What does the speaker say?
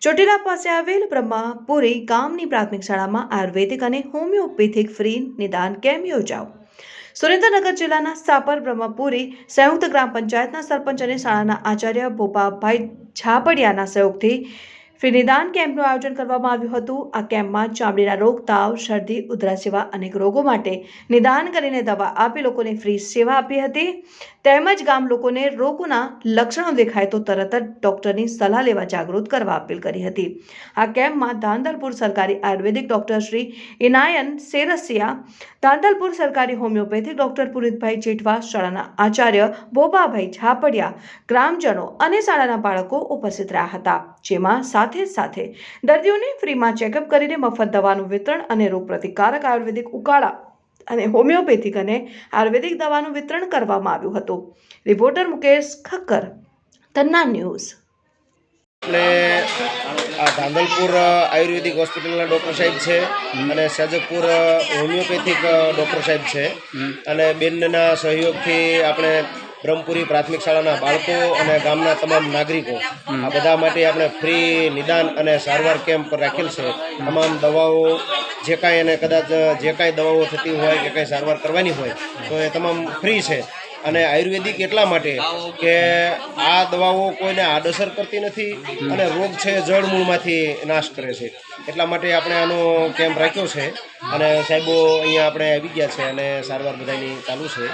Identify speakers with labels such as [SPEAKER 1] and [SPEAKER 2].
[SPEAKER 1] ચોટીલા પાસે આવેલ બ્રહ્માપુરી ગામની પ્રાથમિક શાળામાં આયુર્વેદિક અને હોમિયોપેથિક ફ્રી નિદાન કેમ્પ યોજાયો। સુરેન્દ્રનગર જિલ્લાના સાપર બ્રહ્માપુરી સંયુક્ત ગ્રામ પંચાયતના સરપંચ અને શાળાના આચાર્ય ભોપાભાઈ ઝાપડિયાના સહયોગથી ફ્રી નિદાન કેમ્પનું આયોજન કરવામાં આવ્યું હતું। આ કેમ્પમાં ચામડીના રોગ, તાવ, શરદી, ઉધરસ જેવા અનેક રોગો માટે નિદાન કરીને દવા આપી લોકોને ફ્રી સેવા આપી હતી। તેમજ ગામ લોકોને રોગોના લક્ષણો દેખાય તો તરત જ ડોક્ટરની સલાહ લેવા જાગૃત કરવા અપીલ કરી હતી। આ કેમ્પમાં ધાંધલપુર સરકારી આયુર્વેદિક ડોક્ટર શ્રી ઇનાયન સેરસિયા, ધાંધલપુર સરકારી હોમિયોપેથિક ડોક્ટર પુનિતભાઈ જેઠવા, શાળાના આચાર્ય ભોપાભાઈ ઝાપડિયા, ગ્રામજનો અને શાળાના બાળકો ઉપસ્થિત રહ્યા હતા। જેમાં સાથે દર્દીઓને ફ્રીમાં ચેકઅપ કરીને મફત દવાનું વિતરણ અને રોગ પ્રતિકારક આયુર્વેદિક ઉકાળા અને હોમિયોપેથિક અને આયુર્વેદિક દવાનું વિતરણ કરવામાં આવ્યું હતું। Reporter Mukesh Khakkar, Tanna news.
[SPEAKER 2] એટલે આ ધાંધલપુર આયુર્વેદિક હોસ્પિટલના ડૉક્ટર સાહેબ છે અને સજગપુર હોમિયોપેથિક ડૉક્ટર સાહેબ છે અને બેનના સહયોગથી આપણે બ્રહ્મપુરી પ્રાથમિક શાળાના બાળકો અને ગામના તમામ નાગરિકો આ બધા માટે આપણે ફ્રી નિદાન અને સારવાર કેમ્પ રાખેલ છે। તમામ દવાઓ જે કાંઈ એને કદાચ જે કાંઈ દવાઓ થતી હોય કે કાંઈ સારવાર કરવાની હોય તો એ તમામ ફ્રી છે। અને આયુર્વેદિક એટલા માટે કે આ દવાઓ કોઈને આડઅસર કરતી નથી અને રોગ છે જળમૂળમાંથી નાશ કરે છે। એટલા માટે આપણે આનો કેમ્પ રાખ્યો છે અને સાહેબો અહીંયા આપણે આવી ગયા છે અને સારવાર બધાની ચાલુ છે।